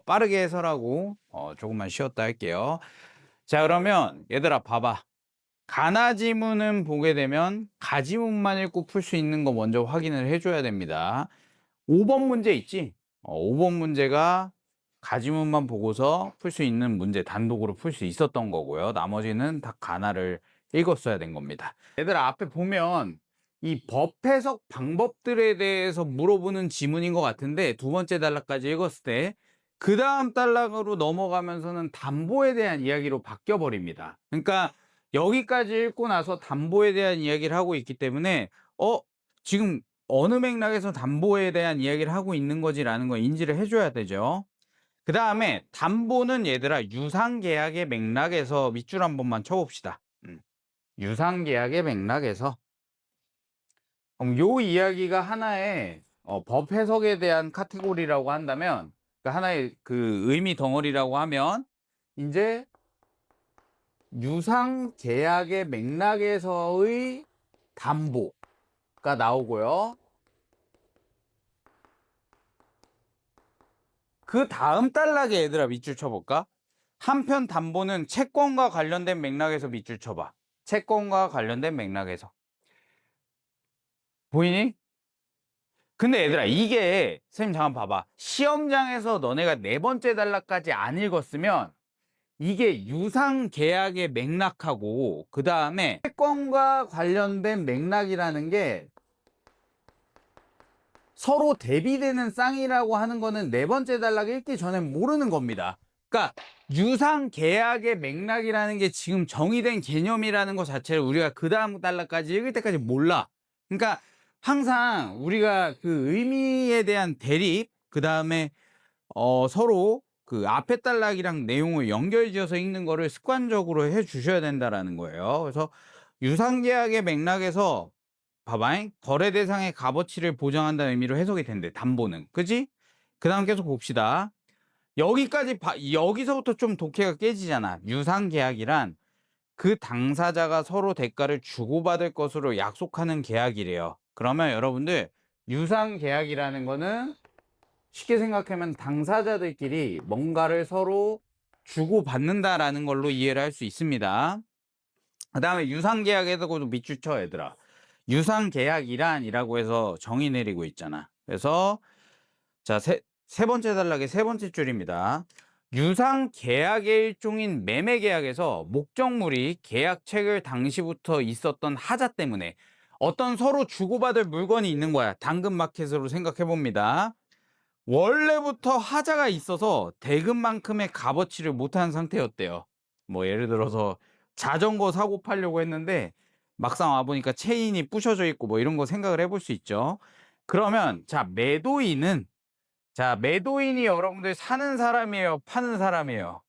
빠르게 해설하고 조금만 쉬었다 할게요. 자, 그러면 얘들아 봐봐. 가나지문은 보게 되면 가지문만 읽고 풀 수 있는 거 먼저 확인을 해줘야 됩니다. 5번 문제 있지? 5번 문제가 가지문만 보고서 풀 수 있는 문제 단독으로 풀 수 있었던 거고요. 나머지는 다 가나를 읽었어야 된 겁니다. 얘들아 앞에 보면 이 법 해석 방법들에 대해서 물어보는 지문인 것 같은데 두 번째 단락까지 읽었을 때 그 다음 단락으로 넘어가면서는 담보에 대한 이야기로 바뀌어 버립니다. 그러니까 여기까지 읽고 나서 담보에 대한 이야기를 하고 있기 때문에 지금 어느 맥락에서 담보에 대한 이야기를 하고 있는 거지라는 걸 인지를 해줘야 되죠. 그 다음에 담보는 얘들아 유상계약의 맥락에서 밑줄 한 번만 쳐봅시다. 유상계약의 맥락에서 그럼 요 이야기가 하나의 법 해석에 대한 카테고리라고 한다면 그러니까 하나의 그 의미 덩어리라고 하면 이제 유상계약의 맥락에서의 담보가 나오고요. 그 다음 단락에 얘들아 밑줄 쳐볼까? 한편 담보는 채권과 관련된 맥락에서 밑줄 쳐봐. 채권과 관련된 맥락에서. 보이니? 근데 얘들아 이게 선생님 잠깐 봐봐. 시험장에서 너네가 네 번째 단락까지 안 읽었으면 이게 유상계약의 맥락하고 그 다음에 채권과 관련된 맥락이라는 게 서로 대비되는 쌍이라고 하는 거는 네 번째 단락 읽기 전에 모르는 겁니다. 그러니까 유상계약의 맥락이라는 게 지금 정의된 개념이라는 것 자체를 우리가 그 다음 단락까지 읽을 때까지 몰라. 그러니까 항상 우리가 그 의미에 대한 대립, 그 다음에 서로 그 앞에 단락이랑 내용을 연결지어서 읽는 거를 습관적으로 해 주셔야 된다라는 거예요. 그래서 유상계약의 맥락에서 봐봐잉. 거래 대상의 값어치를 보장한다는 의미로 해석이 된대. 담보는. 그지? 그 다음 계속 봅시다. 여기서부터 좀 독해가 깨지잖아. 유상계약이란 그 당사자가 서로 대가를 주고받을 것으로 약속하는 계약이래요. 그러면 여러분들 유상계약이라는 거는 쉽게 생각하면 당사자들끼리 뭔가를 서로 주고받는다라는 걸로 이해를 할 수 있습니다. 그 다음에 유상계약에서도 밑줄 쳐 얘들아. 유상계약이란이라고 해서 정의 내리고 있잖아. 그래서 자, 세 번째 단락의 세 번째 줄입니다. 유상계약의 일종인 매매계약에서 목적물이 계약체결 당시부터 있었던 하자 때문에 어떤 서로 주고받을 물건이 있는 거야. 당근마켓으로 생각해 봅니다. 원래부터 하자가 있어서 대금만큼의 값어치를 못하는 상태였대요. 뭐 예를 들어서 자전거 사고 팔려고 했는데 막상 와보니까 체인이 부셔져 있고 뭐 이런 거 생각을 해볼 수 있죠. 그러면 매도인이 여러분들 사는 사람이에요, 파는 사람이에요?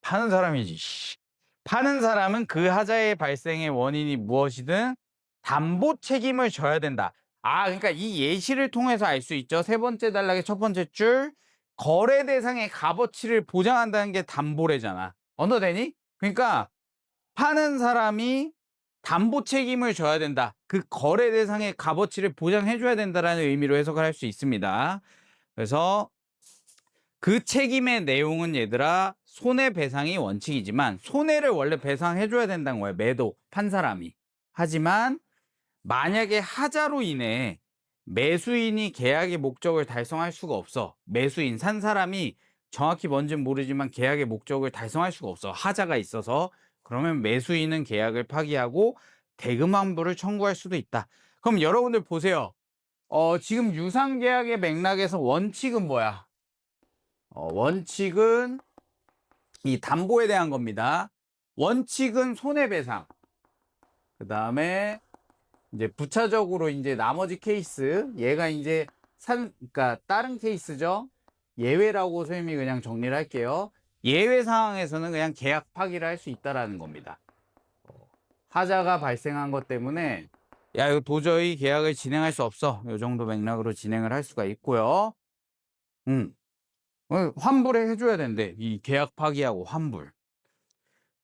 파는 사람이지. 파는 사람은 그 하자의 발생의 원인이 무엇이든 담보 책임을 져야 된다. 그러니까 이 예시를 통해서 알 수 있죠. 세 번째 단락의 첫 번째 줄, 거래 대상의 값어치를 보장한다는 게 담보래잖아. 언더되니? 그러니까 파는 사람이 담보 책임을 져야 된다. 그 거래 대상의 값어치를 보장해줘야 된다라는 의미로 해석을 할 수 있습니다. 그래서 그 책임의 내용은 얘들아 손해배상이 원칙이지만 손해를 원래 배상해줘야 된다는 거예요. 판 사람이. 하지만 만약에 하자로 인해 매수인이 계약의 목적을 달성할 수가 없어. 매수인 산 사람이 정확히 뭔지는 모르지만 계약의 목적을 달성할 수가 없어. 하자가 있어서. 그러면 매수인은 계약을 파기하고 대금 환불을 청구할 수도 있다. 그럼 여러분들 보세요. 지금 유상계약의 맥락에서 원칙은 뭐야? 원칙은 이 담보에 대한 겁니다. 원칙은 손해배상. 그 다음에 이제 부차적으로 이제 나머지 케이스, 얘가 이제 그러니까 다른 케이스죠. 예외라고 선생님이 그냥 정리를 할게요. 예외 상황에서는 그냥 계약 파기를 할 수 있다라는 겁니다. 하자가 발생한 것 때문에 야, 이거 도저히 계약을 진행할 수 없어. 이 정도 맥락으로 진행을 할 수가 있고요. 환불을 해줘야 된대. 이 계약 파기하고 환불.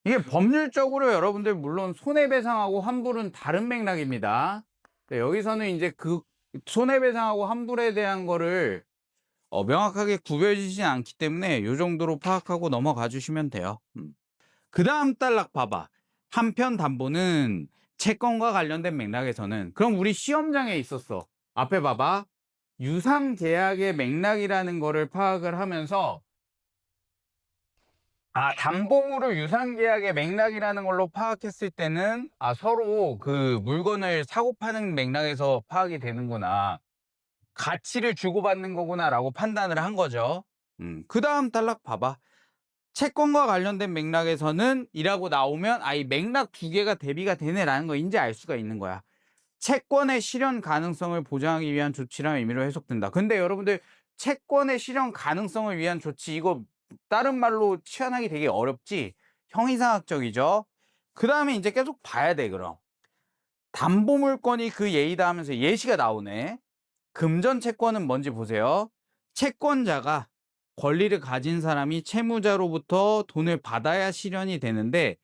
이게 법률적으로 여러분들 물론 손해배상하고 환불은 다른 맥락입니다. 여기서는 이제 손해배상하고 환불에 대한 거를 명확하게 구별지진 않기 때문에 요 정도로 파악하고 넘어가 주시면 돼요. 그 다음 단락 봐봐. 한편 담보는 채권과 관련된 맥락에서는 그럼 우리 시험장에 있었어. 앞에 봐봐. 유상계약의 맥락이라는 거를 파악을 하면서 담보물을 유상계약의 맥락이라는 걸로 파악했을 때는 서로 그 물건을 사고 파는 맥락에서 파악이 되는구나. 가치를 주고받는 거구나 라고 판단을 한 거죠. 그 다음 단락 봐봐. 채권과 관련된 맥락에서는 이라고 나오면 이 맥락 두 개가 대비가 되네라는 거 이제 알 수가 있는 거야. 채권의 실현 가능성을 보장하기 위한 조치라는 의미로 해석된다. 근데 여러분들 채권의 실현 가능성을 위한 조치 이거 다른 말로 취한하기 되게 어렵지? 형이상학적이죠? 그 다음에 이제 계속 봐야 돼 그럼. 담보물건이 그 예이다 하면서 예시가 나오네. 금전 채권은 뭔지 보세요. 채권자가 권리를 가진 사람이 채무자로부터 돈을 받아야 실현이 되는데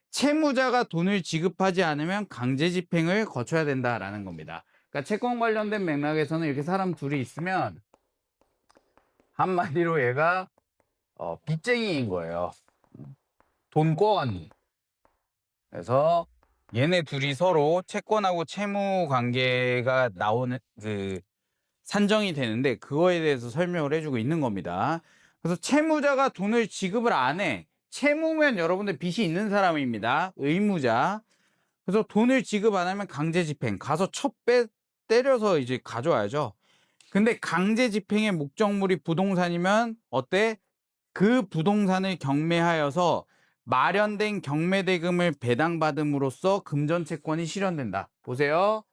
채무자가 돈을 지급하지 않으면 강제 집행을 거쳐야 된다라는 겁니다. 그러니까 채권 관련된 맥락에서는 이렇게 사람 둘이 있으면 한마디로 얘가 빚쟁이인 거예요. 돈 꿔갔니. 그래서 얘네 둘이 서로 채권하고 채무 관계가 나오는 산정이 되는데 그거에 대해서 설명을 해주고 있는 겁니다. 그래서 채무자가 돈을 지급을 안 해. 채무면 여러분들 빚이 있는 사람입니다. 의무자. 그래서 돈을 지급 안 하면 강제 집행. 가서 때려서 이제 가져와야죠. 근데 강제 집행의 목적물이 부동산이면 어때? 그 부동산을 경매하여서 마련된 경매대금을 배당받음으로써 금전채권이 실현된다. 보세요.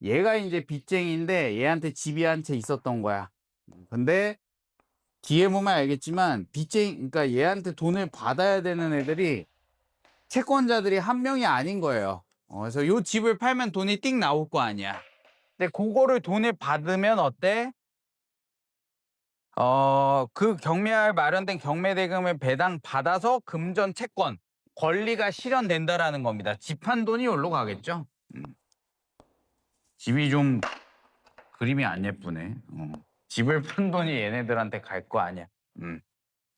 얘가 이제 빚쟁이인데 얘한테 집이 한 채 있었던 거야. 근데 뒤에 보면 알겠지만 그러니까 얘한테 돈을 받아야 되는 애들이 채권자들이 한 명이 아닌 거예요. 그래서 요 집을 팔면 돈이 띵 나올 거 아니야. 근데 그거를 돈을 받으면 어때? 그 경매할 마련된 경매대금을 배당받아서 금전 채권 권리가 실현된다라는 겁니다. 집 한 돈이 여기로 가겠죠? 집이 좀 그림이 안 예쁘네. 집을 판 돈이 얘네들한테 갈 거 아니야.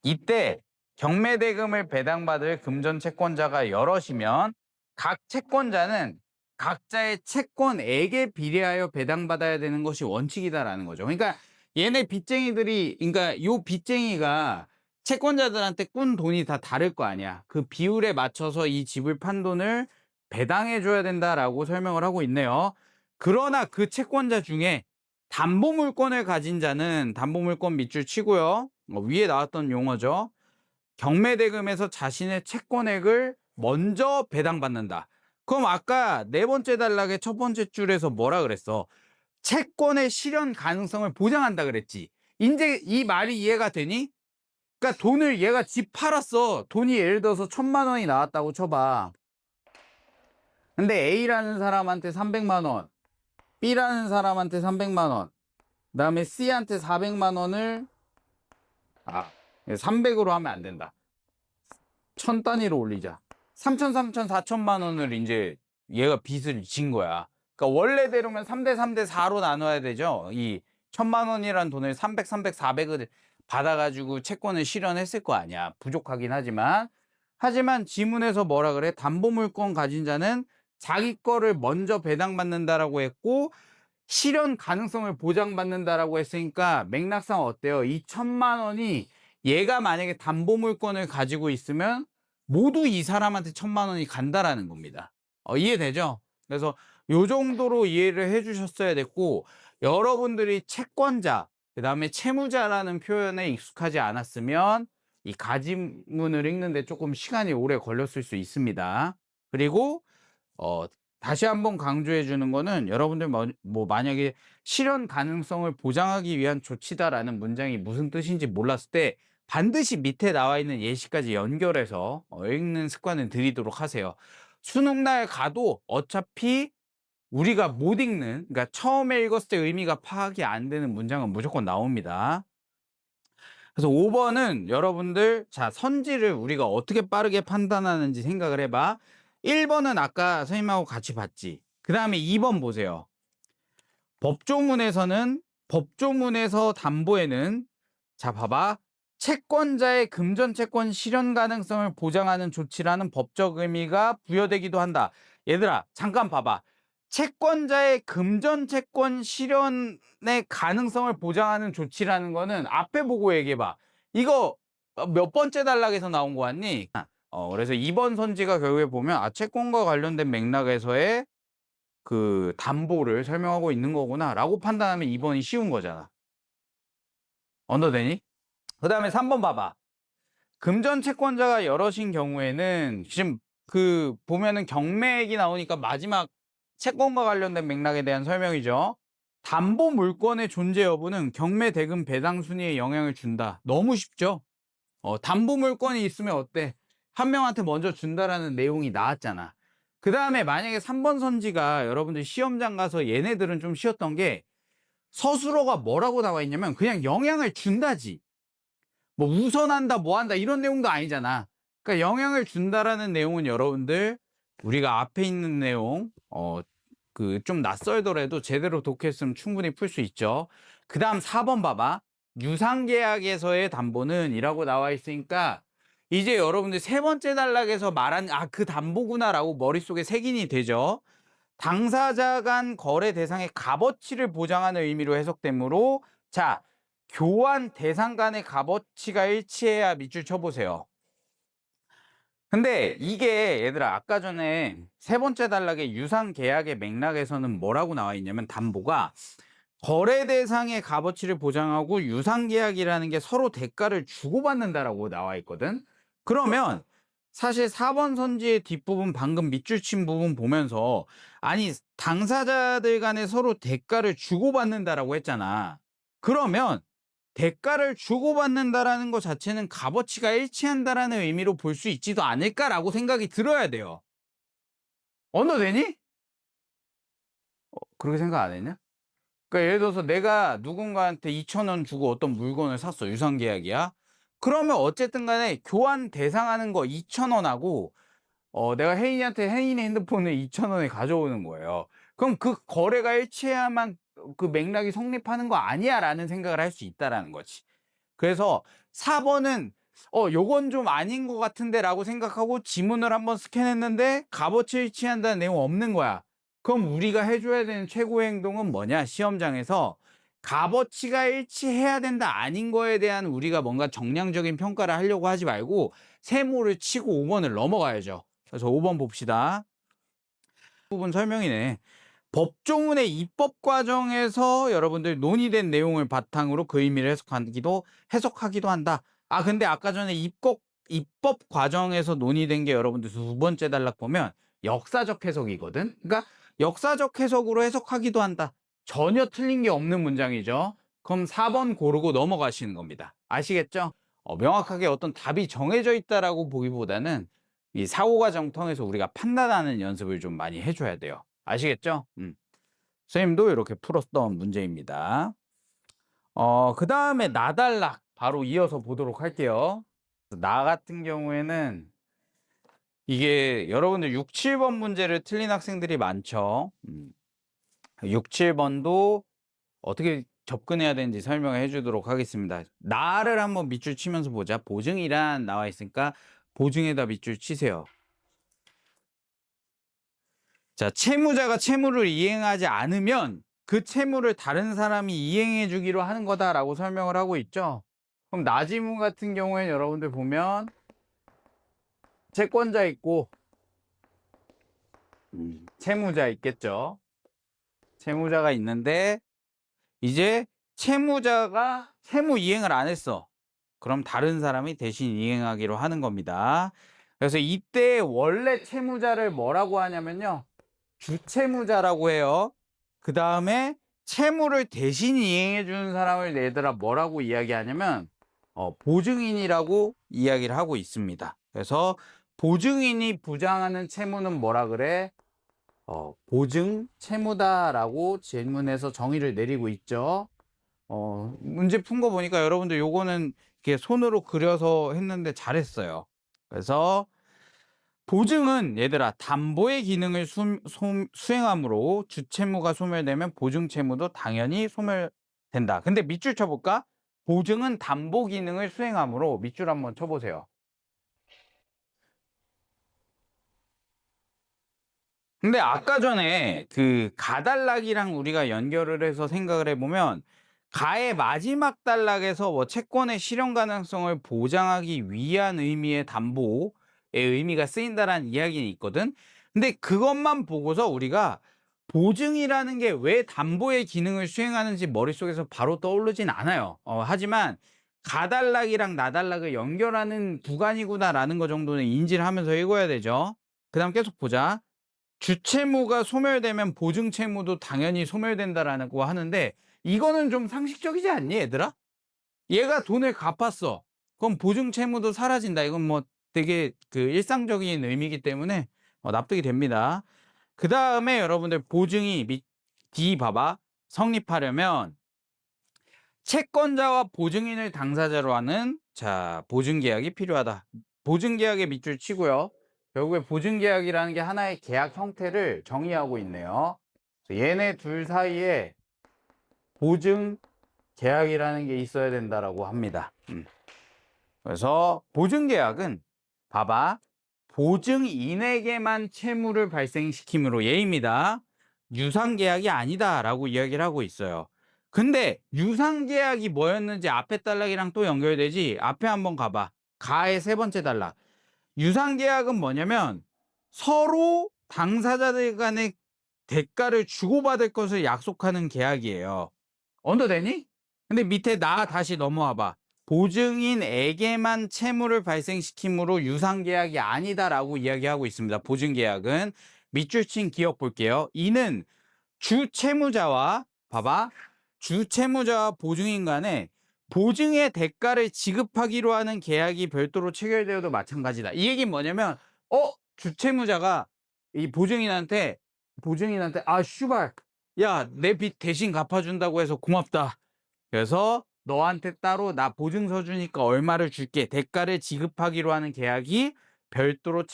이때 경매대금을 배당받을 금전 채권자가 여럿이면 각 채권자는 각자의 채권액에 비례하여 배당받아야 되는 것이 원칙이다라는 거죠. 그러니까 얘네 빚쟁이들이 그러니까 요 빚쟁이가 채권자들한테 꾼 돈이 다 다를 거 아니야. 그 비율에 맞춰서 이 집을 판 돈을 배당해 줘야 된다라고 설명을 하고 있네요. 그러나 그 채권자 중에 담보물건을 가진 자는 담보물건 밑줄 치고요. 위에 나왔던 용어죠. 경매대금에서 자신의 채권액을 먼저 배당받는다. 그럼 아까 네 번째 단락의 첫 번째 줄에서 뭐라 그랬어? 채권의 실현 가능성을 보장한다 그랬지. 이제 이 말이 이해가 되니? 그러니까 돈을 얘가 집 팔았어. 돈이 예를 들어서 1,000만 원이 나왔다고 쳐봐. 근데 A라는 사람한테 300만 원, B라는 사람한테 300만 원, 그 다음에 C한테 400만 원을 300으로 하면 안 된다. 1000단위로 올리자. 3천, 3천, 4천만 원을 이제 얘가 빚을 진 거야. 그러니까 원래대로면 3대 3대 4로 나눠야 되죠. 이 1000만 원이란 돈을 300, 300, 400을 받아가지고 채권을 실현했을 거 아니야. 부족하긴 하지만 지문에서 뭐라 그래? 담보물건 가진 자는 자기 거를 먼저 배당받는다라고 했고 실현 가능성을 보장받는다라고 했으니까 맥락상 어때요? 이 1000만 원이 얘가 만약에 담보물건을 가지고 있으면 모두 이 사람한테 1000만 원이 간다라는 겁니다. 이해되죠? 그래서 요 정도로 이해를 해주셨어야 됐고 여러분들이 채권자 그 다음에 채무자라는 표현에 익숙하지 않았으면 이 가지문을 읽는데 조금 시간이 오래 걸렸을 수 있습니다. 그리고 다시 한번 강조해 주는 거는 여러분들 만약에 실현 가능성을 보장하기 위한 조치다라는 문장이 무슨 뜻인지 몰랐을 때 반드시 밑에 나와 있는 예시까지 연결해서 읽는 습관을 들이도록 하세요. 수능날 가도 어차피 우리가 못 읽는, 그러니까 처음에 읽었을 때 의미가 파악이 안 되는 문장은 무조건 나옵니다. 그래서 5번은 여러분들 선지를 우리가 어떻게 빠르게 판단하는지 생각을 해봐. 1번은 아까 선생님하고 같이 봤지. 그 다음에 2번 보세요. 법조문에서 담보에는 자 봐봐. 채권자의 금전 채권 실현 가능성을 보장하는 조치라는 법적 의미가 부여되기도 한다. 얘들아, 잠깐 봐봐. 채권자의 금전 채권 실현의 가능성을 보장하는 조치라는 거는 앞에 보고 얘기해 봐. 이거 몇 번째 단락에서 나온 거 같니? 그래서 2번 선지가 결국에 보면 채권과 관련된 맥락에서의 그 담보를 설명하고 있는 거구나라고 판단하면 2번이 쉬운 거잖아. 언더되니? 그다음에 3번 봐봐. 금전 채권자가 여럿인 경우에는 지금 그 보면은 경매액이 나오니까 마지막 채권과 관련된 맥락에 대한 설명이죠. 담보 물권의 존재 여부는 경매 대금 배당 순위에 영향을 준다. 너무 쉽죠? 담보 물권이 있으면 어때? 한 명한테 먼저 준다라는 내용이 나왔잖아. 그 다음에 만약에 3번 선지가 여러분들 시험장 가서 얘네들은 좀 쉬웠던 게 서술어가 뭐라고 나와 있냐면 그냥 영향을 준다지. 뭐 우선한다 뭐 한다 이런 내용도 아니잖아. 그러니까 영향을 준다라는 내용은 여러분들 우리가 앞에 있는 내용 그 좀 낯설더라도 제대로 독했으면 충분히 풀 수 있죠. 그 다음 4번 봐봐. 유상계약에서의 담보는 이라고 나와 있으니까 이제 여러분들 세 번째 단락에서 말한 그 담보구나라고 머릿속에 색인이 되죠. 당사자 간 거래 대상의 값어치를 보장하는 의미로 해석되므로 자 교환 대상 간의 값어치가 일치해야 밑줄 쳐보세요. 근데 이게 얘들아 아까 전에 세 번째 단락의 유상 계약의 맥락에서는 뭐라고 나와 있냐면 담보가 거래 대상의 값어치를 보장하고 유상 계약이라는 게 서로 대가를 주고받는다라고 나와 있거든. 그러면 사실 4번 선지의 뒷부분 방금 밑줄 친 부분 보면서 아니 당사자들 간에 서로 대가를 주고받는다라고 했잖아. 그러면 대가를 주고받는다라는 것 자체는 값어치가 일치한다라는 의미로 볼 수 있지도 않을까라고 생각이 들어야 돼요. 언더되니? 그렇게 생각 안 했냐? 그러니까 예를 들어서 내가 누군가한테 2,000원 주고 어떤 물건을 샀어. 유상계약이야. 그러면 어쨌든 간에 교환 대상하는 거 2,000원하고 내가 혜인이한테 혜인의 핸드폰을 2,000원에 가져오는 거예요. 그럼 그 거래가 일치해야만 그 맥락이 성립하는 거 아니야 라는 생각을 할 수 있다라는 거지. 그래서 4번은 요건 좀 아닌 것 같은데 라고 생각하고 지문을 한번 스캔했는데 값어치 일치한다는 내용 없는 거야. 그럼 우리가 해줘야 되는 최고의 행동은 뭐냐? 시험장에서 값어치가 일치해야 된다 아닌 거에 대한 우리가 뭔가 정량적인 평가를 하려고 하지 말고 세모를 치고 5번을 넘어가야죠. 그래서 5번 봅시다. 부분 설명이네. 법조문의 입법 과정에서 여러분들 논의된 내용을 바탕으로 그 의미를 해석하기도 한다. 근데 아까 전에 입법 과정에서 논의된 게 여러분들 두 번째 단락 보면 역사적 해석이거든. 그러니까 역사적 해석으로 해석하기도 한다. 전혀 틀린 게 없는 문장이죠. 그럼 4번 고르고 넘어가시는 겁니다. 아시겠죠? 명확하게 어떤 답이 정해져 있다라고 보기보다는 이 사고과정 통해서 우리가 판단하는 연습을 좀 많이 해줘야 돼요. 아시겠죠? 선생님도 이렇게 풀었던 문제입니다. 그 다음에 나단락 바로 이어서 보도록 할게요. 나 같은 경우에는 이게 여러분들 6, 7번 문제를 틀린 학생들이 많죠. 6, 7번도 어떻게 접근해야 되는지 설명해 주도록 하겠습니다. 나를 한번 밑줄 치면서 보자. 보증이란 나와 있으니까 보증에다 밑줄 치세요. 자, 채무자가 채무를 이행하지 않으면 그 채무를 다른 사람이 이행해 주기로 하는 거다라고 설명을 하고 있죠. 그럼 나지문 같은 경우에는 여러분들 보면 채권자 있고 채무자 있겠죠. 채무자가 있는데 이제 채무자가 채무 이행을 안 했어. 그럼 다른 사람이 대신 이행하기로 하는 겁니다. 그래서 이때 원래 채무자를 뭐라고 하냐면요. 주채무자라고 해요. 그 다음에 채무를 대신 이행해 주는 사람을 얘들아 뭐라고 이야기하냐면 보증인이라고 이야기를 하고 있습니다. 그래서 보증인이 부장하는 채무는 뭐라 그래? 보증 채무다라고 질문에서 정의를 내리고 있죠. 문제 푼 거 보니까 여러분들 요거는 이렇게 손으로 그려서 했는데 잘했어요. 그래서 보증은 얘들아 담보의 기능을 수행함으로 주채무가 소멸되면 보증채무도 당연히 소멸된다. 근데 밑줄 쳐볼까? 보증은 담보 기능을 수행함으로 밑줄 한번 쳐보세요. 근데 아까 전에 그 가단락이랑 우리가 연결을 해서 생각을 해보면 가의 마지막 단락에서 뭐 채권의 실현 가능성을 보장하기 위한 의미의 담보의 의미가 쓰인다라는 이야기는 있거든. 근데 그것만 보고서 우리가 보증이라는 게 왜 담보의 기능을 수행하는지 머릿속에서 바로 떠오르진 않아요. 하지만 가단락이랑 나단락을 연결하는 구간이구나라는 거 정도는 인지를 하면서 읽어야 되죠. 그 다음 계속 보자. 주채무가 소멸되면 보증채무도 당연히 소멸된다라고 하는데 이거는 좀 상식적이지 않니 얘들아? 얘가 돈을 갚았어. 그럼 보증채무도 사라진다. 이건 뭐 되게 그 일상적인 의미이기 때문에 납득이 됩니다. 그 다음에 여러분들 보증이 D 봐봐. 성립하려면 채권자와 보증인을 당사자로 하는 보증계약이 필요하다. 보증계약의 밑줄 치고요. 결국에 보증계약이라는 게 하나의 계약 형태를 정의하고 있네요. 얘네 둘 사이에 보증계약이라는 게 있어야 된다라고 합니다. 그래서 보증계약은 봐봐. 보증인에게만 채무를 발생시킴으로 예입니다. 유상계약이 아니다라고 이야기를 하고 있어요. 근데 유상계약이 뭐였는지 앞에 단락이랑 또 연결되지. 앞에 한번 가봐. 가의 세 번째 단락. 유상계약은 뭐냐면 서로 당사자들 간의 대가를 주고받을 것을 약속하는 계약이에요. 언더되니? 근데 밑에 다시 넘어와봐. 보증인에게만 채무를 발생시킴으로 유상계약이 아니다라고 이야기하고 있습니다. 보증계약은 밑줄 친 기억 볼게요. 이는 주채무자와 봐봐. 주채무자와 보증인 간에 보증의 대가를 지급하기로 하는 계약이 별도로 체결되어도 마찬가지다. 이 얘기는 뭐냐면 주채무자가 이 보증인한테 아 슈발 야 내 빚 대신 갚아준다고 해서 고맙다. 그래서 너한테 따로 나 보증서 주니까 얼마를 줄게 대가를 지급하기로 하는 계약이 별도로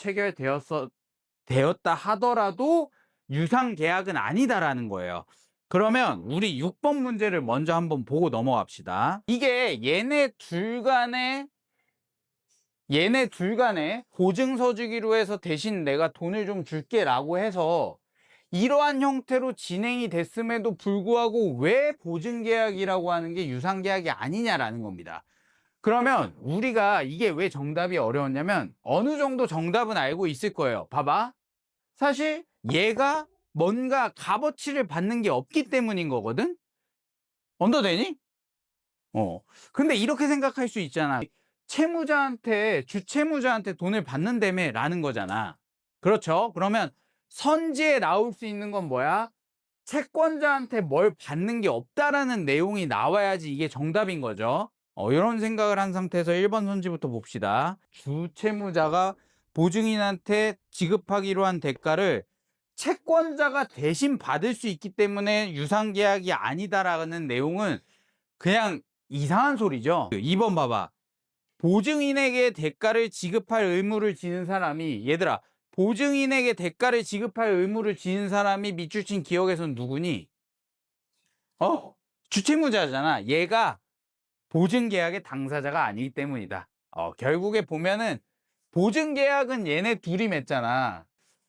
되었다 하더라도 유상계약은 아니다라는 거예요. 그러면 우리 6번 문제를 먼저 한번 보고 넘어갑시다. 이게 얘네 둘 간에 보증서 주기로 해서 대신 내가 돈을 좀 줄게 라고 해서 이러한 형태로 진행이 됐음에도 불구하고 왜 보증계약이라고 하는 게 유상계약이 아니냐라는 겁니다. 그러면 우리가 이게 왜 정답이 어려웠냐면 어느 정도 정답은 알고 있을 거예요. 봐봐. 사실 얘가 뭔가 값어치를 받는 게 없기 때문인 거거든? 언더되니? 근데 이렇게 생각할 수 있잖아. 주채무자한테 돈을 받는다며 라는 거잖아. 그렇죠? 그러면 선지에 나올 수 있는 건 뭐야? 채권자한테 뭘 받는 게 없다라는 내용이 나와야지 이게 정답인 거죠. 이런 생각을 한 상태에서 1번 선지부터 봅시다. 주채무자가 보증인한테 지급하기로 한 대가를 채권자가 대신 받을 수 있기 때문에 유상계약이 아니다라는 내용은 그냥 이상한 소리죠. 2번 봐봐. 보증인에게 대가를 지급할 의무를 지는 사람이 얘들아 보증인에게 대가를 지급할 의무를 지는 사람이 밑줄 친 기억에선 누구니? 주채무자잖아. 얘가 보증계약의 당사자가 아니기 때문이다. 결국에 보면은 보증계약은 얘네 둘이 맺잖아.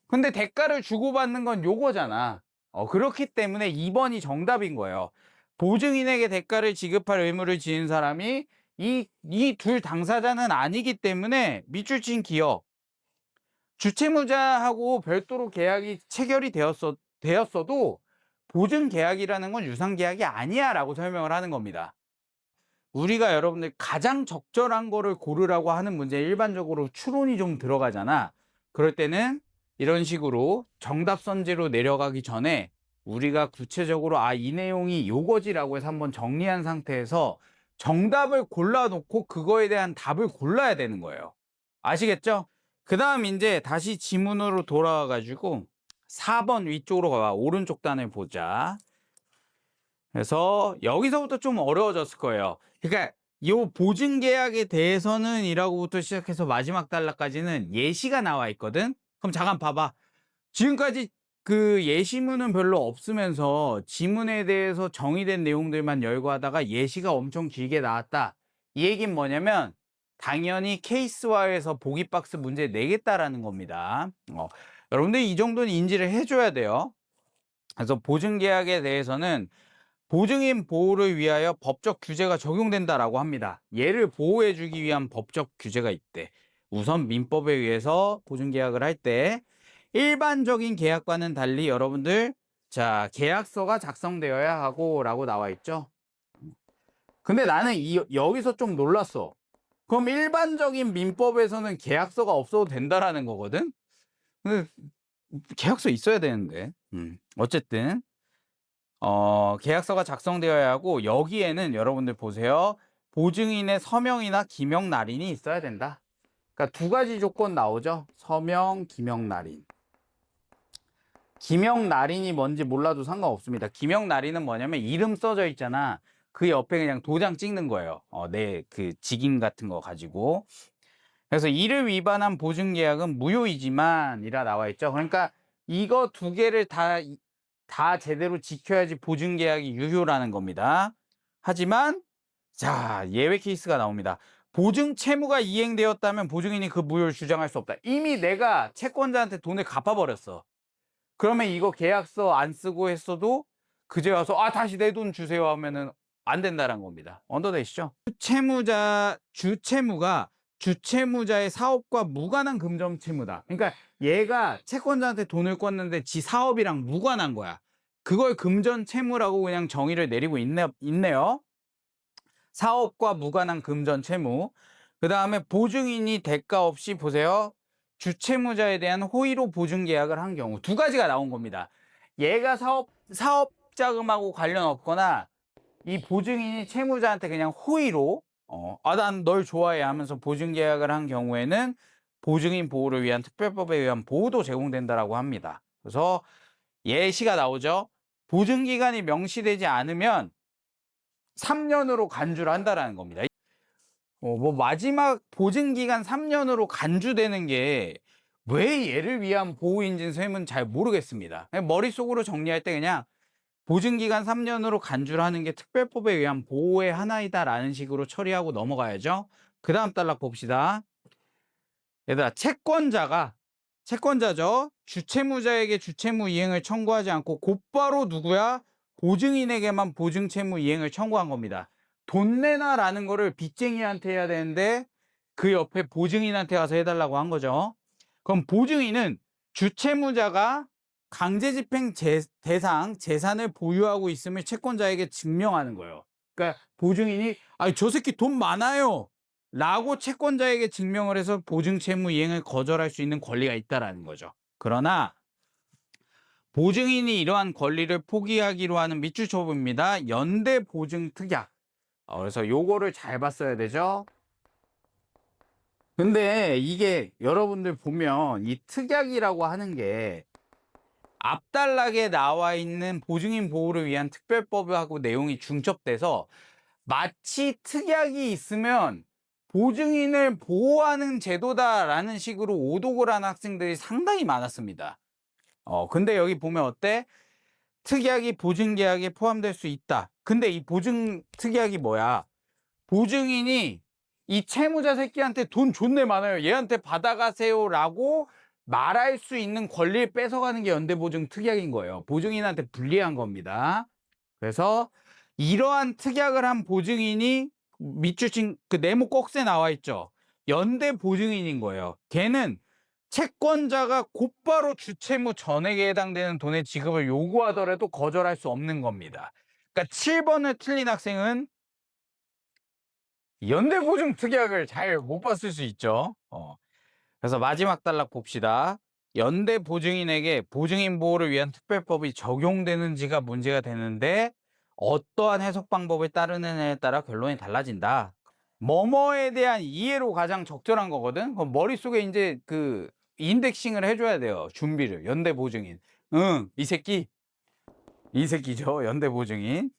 근데 대가를 주고받는 건 요거잖아. 그렇기 때문에 2번이 정답인 거예요. 보증인에게 대가를 지급할 의무를 지는 사람이 이 둘 당사자는 아니기 때문에 밑줄 친 기억. 주채무자하고 별도로 계약이 체결이 되었어도 보증계약이라는 건 유상계약이 아니야 라고 설명을 하는 겁니다. 우리가 여러분들 가장 적절한 거를 고르라고 하는 문제에 일반적으로 추론이 좀 들어가잖아. 그럴 때는 이런 식으로 정답 선지로 내려가기 전에 우리가 구체적으로 이 내용이 요거지라고 해서 한번 정리한 상태에서 정답을 골라놓고 그거에 대한 답을 골라야 되는 거예요. 아시겠죠? 그 다음 이제 다시 지문으로 돌아와 가지고 4번 위쪽으로 가봐. 오른쪽 단을 보자. 그래서 여기서부터 좀 어려워졌을 거예요. 그러니까 요 보증계약에 대해서는 이라고부터 시작해서 마지막 단락까지는 예시가 나와 있거든. 그럼 잠깐 봐봐. 지금까지 그 예시문은 별로 없으면서 지문에 대해서 정의된 내용들만 열거하다가 예시가 엄청 길게 나왔다. 이 얘기는 뭐냐면 당연히 케이스화해서 보기 박스 문제 내겠다라는 겁니다. 여러분들 이 정도는 인지를 해줘야 돼요. 그래서 보증계약에 대해서는 보증인 보호를 위하여 법적 규제가 적용된다라고 합니다. 얘를 보호해주기 위한 법적 규제가 있대. 우선 민법에 의해서 보증계약을 할 때 일반적인 계약과는 달리 여러분들 자 계약서가 작성되어야 하고 라고 나와 있죠. 근데 나는 여기서 좀 놀랐어. 그럼 일반적인 민법에서는 계약서가 없어도 된다라는 거거든. 근데 계약서 있어야 되는데 어쨌든 계약서가 작성되어야 하고 여기에는 여러분들 보세요. 보증인의 서명이나 기명 날인이 있어야 된다. 그러니까 두 가지 조건 나오죠. 서명, 기명 날인. 기명 날인이 뭔지 몰라도 상관없습니다. 기명 날인은 뭐냐면 이름 써져 있잖아. 그 옆에 그냥 도장 찍는 거예요. 내 그 직인 같은 거 가지고. 그래서 이를 위반한 보증계약은 무효이지만 이라 나와 있죠. 그러니까 이거 두 개를 다 제대로 지켜야지 보증계약이 유효라는 겁니다. 하지만 자 예외 케이스가 나옵니다. 보증 채무가 이행되었다면 보증인이 그 무효를 주장할 수 없다. 이미 내가 채권자한테 돈을 갚아버렸어. 그러면 이거 계약서 안 쓰고 했어도 그제 와서 다시 내 돈 주세요 하면은 안 된다는 겁니다. 언더되시죠? 주채무가 주채무자의 사업과 무관한 금전 채무다. 그러니까 얘가 채권자한테 돈을 꿨는데 지 사업이랑 무관한 거야. 그걸 금전 채무라고 그냥 정의를 내리고 있네요. 사업과 무관한 금전 채무. 그 다음에 보증인이 대가 없이 보세요. 주채무자에 대한 호의로 보증 계약을 한 경우 두 가지가 나온 겁니다. 얘가 사업 자금하고 관련 없거나 이 보증인이 채무자한테 그냥 호의로 난 널 좋아해 하면서 보증 계약을 한 경우에는 보증인 보호를 위한 특별법에 의한 보호도 제공된다라고 합니다. 그래서 예시가 나오죠. 보증 기간이 명시되지 않으면 3년으로 간주를 한다라는 겁니다. 뭐 마지막 보증기간 3년으로 간주되는 게 왜 얘를 위한 보호인진 셈은 잘 모르겠습니다. 머릿속으로 정리할 때 그냥 보증기간 3년으로 간주를 하는 게 특별법에 의한 보호의 하나이다라는 식으로 처리하고 넘어가야죠. 그 다음 단락 봅시다. 얘들아 채권자죠. 주채무자에게 주채무 이행을 청구하지 않고 곧바로 누구야? 보증인에게만 보증채무 이행을 청구한 겁니다. 돈 내놔라는 거를 빚쟁이한테 해야 되는데 그 옆에 보증인한테 가서 해달라고 한 거죠. 그럼 보증인은 주채무자가 강제집행 대상 재산을 보유하고 있음을 채권자에게 증명하는 거예요. 그러니까 보증인이 저 새끼 돈 많아요 라고 채권자에게 증명을 해서 보증채무 이행을 거절할 수 있는 권리가 있다라는 거죠. 그러나 보증인이 이러한 권리를 포기하기로 하는 밑줄처분입니다. 연대보증특약. 그래서 요거를 잘 봤어야 되죠. 근데 이게 여러분들 보면 이 특약이라고 하는 게 앞단락에 나와 있는 보증인 보호를 위한 특별법하고 내용이 중첩돼서 마치 특약이 있으면 보증인을 보호하는 제도다라는 식으로 오독을 하는 학생들이 상당히 많았습니다. 근데 여기 보면 어때? 특약이 보증계약에 포함될 수 있다. 근데 이 보증 특약이 뭐야? 보증인이 이 채무자 새끼한테 돈 존내 많아요. 얘한테 받아가세요 라고 말할 수 있는 권리를 뺏어가는 게 연대보증 특약인 거예요. 보증인한테 불리한 겁니다. 그래서 이러한 특약을 한 보증인이 밑줄 그 네모 꼭지에 나와 있죠. 연대보증인인 거예요. 걔는 채권자가 곧바로 주채무 전액에 해당되는 돈의 지급을 요구하더라도 거절할 수 없는 겁니다. 그러니까 7번을 틀린 학생은 연대보증 특약을 잘 못 봤을 수 있죠. 그래서 마지막 단락 봅시다. 연대보증인에게 보증인 보호를 위한 특별법이 적용되는지가 문제가 되는데 어떠한 해석 방법을 따르느냐에 따라 결론이 달라진다. 뭐뭐에 대한 이해로 가장 적절한 거거든. 그럼 머릿속에 이제 그 인덱싱을 해줘야 돼요. 준비를. 연대보증인. 이 새끼죠. 연대보증인.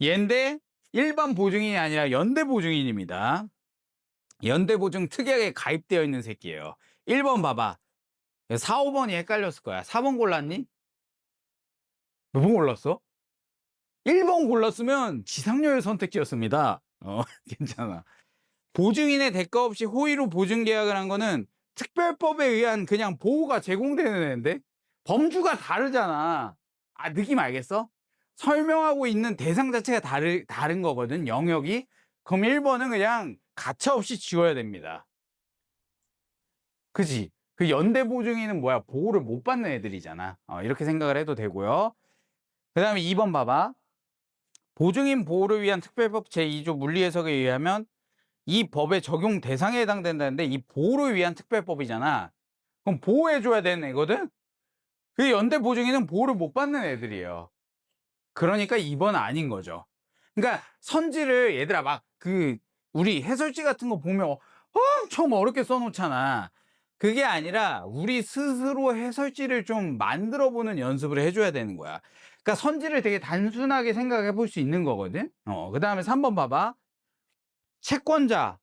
얘인데 일반 보증인이 아니라 연대 보증인입니다. 연대 보증 특약에 가입되어 있는 새끼예요. 1번 봐봐. 4, 5번이 헷갈렸을 거야. 4번 골랐니? 몇 번 골랐어? 1번 골랐으면 지상렬 선택지였습니다. 괜찮아. 보증인의 대가 없이 호의로 보증 계약을 한 거는 특별법에 의한 그냥 보호가 제공되는 애인데 범주가 다르잖아. 아, 느낌 알겠어? 설명하고 있는 대상 자체가 다른 거거든, 영역이. 그럼 1번은 그냥 가차없이 지워야 됩니다. 그지? 그 연대 보증인은 뭐야? 보호를 못 받는 애들이잖아. 이렇게 생각을 해도 되고요. 그 다음에 2번 봐봐. 보증인 보호를 위한 특별법 제2조 물리해석에 의하면 이 법의 적용 대상에 해당된다는데 이 보호를 위한 특별법이잖아. 그럼 보호해줘야 되는 애거든? 그 연대 보증인은 보호를 못 받는 애들이에요. 그러니까 2번 아닌 거죠. 그러니까 선지를 얘들아 막 우리 해설지 같은 거 보면 엄청 어렵게 써놓잖아. 그게 아니라 우리 스스로 해설지를 좀 만들어 보는 연습을 해줘야 되는 거야. 그러니까 선지를 되게 단순하게 생각해 볼 수 있는 거거든. 그 다음에 3번 봐봐. 채권자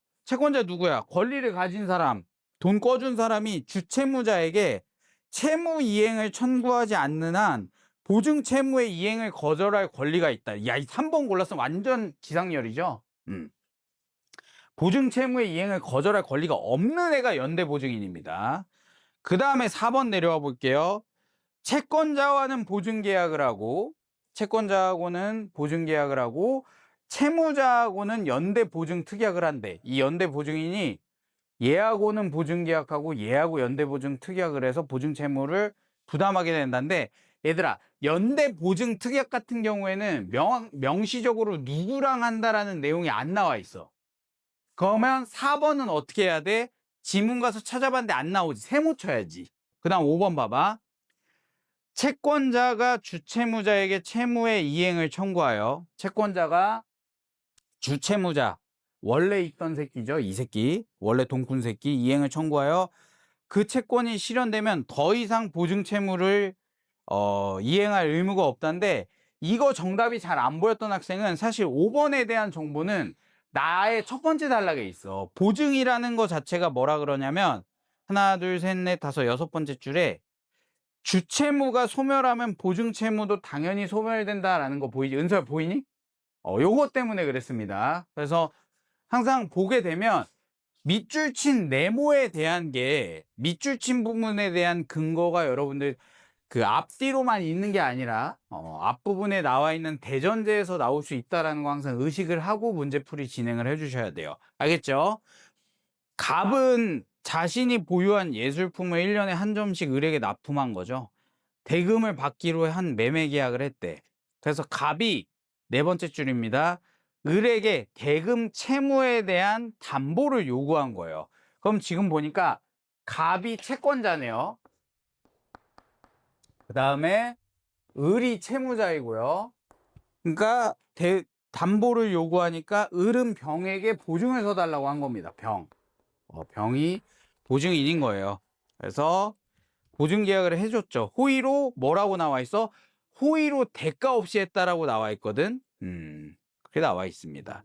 누구야? 권리를 가진 사람, 돈 꿔준 사람이 주채무자에게 채무 이행을 청구하지 않는 한 보증 채무의 이행을 거절할 권리가 있다. 야, 이 3번 골랐으면 완전 지상렬이죠. 보증 채무의 이행을 거절할 권리가 없는 애가 연대 보증인입니다. 그 다음에 4번 내려와 볼게요. 채권자와는 보증 계약을 하고, 채권자하고는 보증 계약을 하고, 채무자하고는 연대 보증 특약을 한대. 이 연대 보증인이 얘하고는 보증 계약하고 얘하고 연대 보증 특약을 해서 보증 채무를 부담하게 된다는데, 얘들아, 연대 보증 특약 같은 경우에는 명시적으로 누구랑 한다라는 내용이 안 나와 있어. 그러면 4번은 어떻게 해야 돼? 지문 가서 찾아봤는데 안 나오지. 세모 쳐야지. 그 다음 5번 봐봐. 채권자가 주채무자에게 채무의 이행을 청구하여 채권자가 주채무자 원래 있던 새끼죠. 이 새끼 원래 돈꾼 새끼 이행을 청구하여 그 채권이 실현되면 더 이상 보증 채무를 이행할 의무가 없다는데 이거 정답이 잘 안 보였던 학생은 사실 5번에 대한 정보는 나의 첫 번째 단락에 있어. 보증이라는 거 자체가 뭐라 그러냐면 하나 둘 셋 넷 다섯 여섯 번째 줄에 주채무가 소멸하면 보증채무도 당연히 소멸된다라는 거 보이지? 은서야 보이니? 요거 때문에 그랬습니다. 그래서 항상 보게 되면 밑줄 친 네모에 대한 밑줄 친 부분에 대한 근거가 여러분들 그 앞뒤로만 있는 게 아니라 앞부분에 나와 있는 대전제에서 나올 수 있다는 거 항상 의식을 하고 문제풀이 진행을 해주셔야 돼요. 알겠죠? 갑은 자신이 보유한 예술품을 1년에 한 점씩 을에게 납품한 거죠. 대금을 받기로 한 매매 계약을 했대. 그래서 갑이 네 번째 줄입니다. 을에게 대금 채무에 대한 담보를 요구한 거예요. 그럼 지금 보니까 갑이 채권자네요. 그 다음에 을이 채무자이고요. 그러니까 담보를 요구하니까 을은 병에게 보증을 서달라고 한 겁니다. 병이 보증인인 거예요. 그래서 보증 계약을 해줬죠. 호의로 뭐라고 나와 있어? 호의로 대가 없이 했다라고 나와 있거든. 그렇게 나와 있습니다.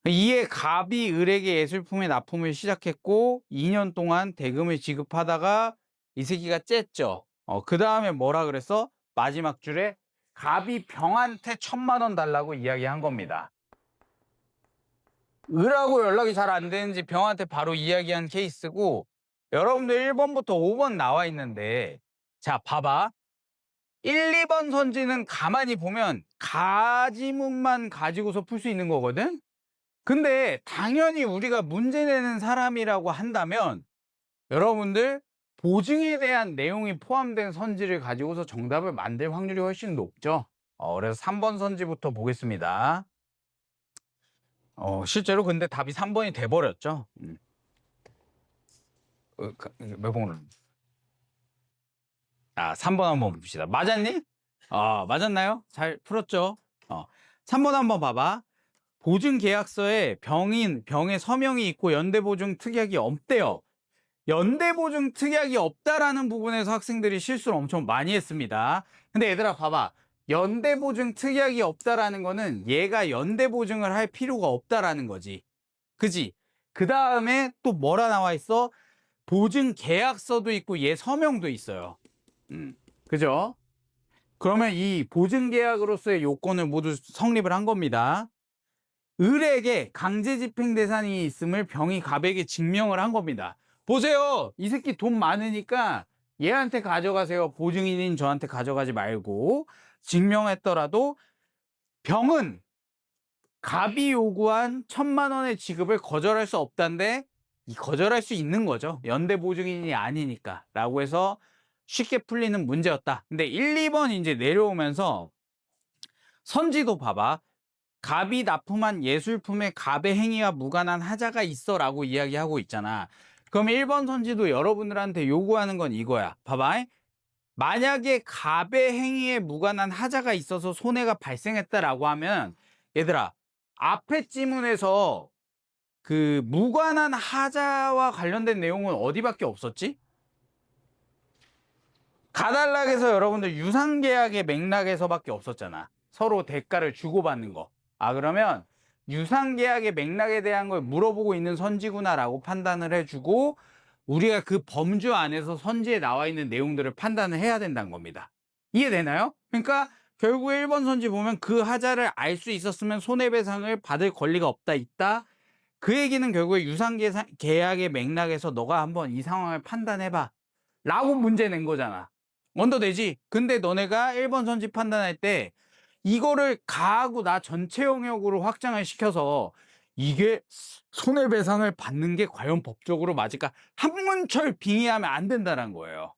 이에 갑이 을에게 예술품의 납품을 시작했고 2년 동안 대금을 지급하다가 이 새끼가 쨌죠. 그 다음에 뭐라 그랬어? 마지막 줄에 갑이 병한테 1,000만 원 달라고 이야기한 겁니다. 을하고 연락이 잘 안 되는지 병한테 바로 이야기한 케이스고 여러분들 1번부터 5번 나와 있는데 자 봐봐 1, 2번 선지는 가만히 보면 가지문만 가지고서 풀 수 있는 거거든. 근데 당연히 우리가 문제 내는 사람이라고 한다면 여러분들 보증에 대한 내용이 포함된 선지를 가지고서 정답을 만들 확률이 훨씬 높죠. 그래서 3번 선지부터 보겠습니다. 실제로 근데 답이 3번이 돼버렸죠. 몇 번으로? 3번 한번 봅시다. 맞았니? 맞았나요? 잘 풀었죠? 3번 한번 봐봐. 보증 계약서에 병의 서명이 있고 연대보증 특약이 없대요. 연대보증 특약이 없다라는 부분에서 학생들이 실수를 엄청 많이 했습니다. 근데 얘들아 봐봐. 연대보증 특약이 없다라는 거는 얘가 연대보증을 할 필요가 없다라는 거지. 그지? 그 다음에 또 뭐라 나와 있어? 보증 계약서도 있고 얘 서명도 있어요. 그죠? 그러면 이 보증 계약으로서의 요건을 모두 성립을 한 겁니다. 을에게 강제 집행 대상이 있음을 병이 갑에게 증명을 한 겁니다. 보세요. 이 새끼 돈 많으니까 얘한테 가져가세요. 보증인인 저한테 가져가지 말고. 증명했더라도 병은 갑이 요구한 1,000만 원의 지급을 거절할 수 없다는데 거절할 수 있는 거죠. 연대 보증인이 아니니까 라고 해서 쉽게 풀리는 문제였다. 근데 1, 2번 이제 내려오면서 선지도 봐봐. 갑이 납품한 예술품에 갑의 행위와 무관한 하자가 있어 라고 이야기하고 있잖아. 그럼 1번 선지도 여러분들한테 요구하는 건 이거야. 봐봐. 만약에 갑의 행위에 무관한 하자가 있어서 손해가 발생했다라고 하면 얘들아 앞에 지문에서 그 무관한 하자와 관련된 내용은 어디밖에 없었지? 가달락에서 여러분들 유상계약의 맥락에서밖에 없었잖아. 서로 대가를 주고받는 거. 아 그러면 유상계약의 맥락에 대한 걸 물어보고 있는 선지구나라고 판단을 해주고 우리가 그 범주 안에서 선지에 나와 있는 내용들을 판단을 해야 된다는 겁니다. 이해되나요? 그러니까 결국에 1번 선지 보면 그 하자를 알 수 있었으면 손해배상을 받을 권리가 없다 있다. 그 얘기는 결국에 유상계약의 맥락에서 너가 한번 이 상황을 판단해봐 라고 문제 낸 거잖아. 언더되지? 근데 너네가 1번 선지 판단할 때 이거를 가하고 나 전체 영역으로 확장을 시켜서 이게 손해배상을 받는 게 과연 법적으로 맞을까? 한문철 빙의하면 안 된다는 거예요.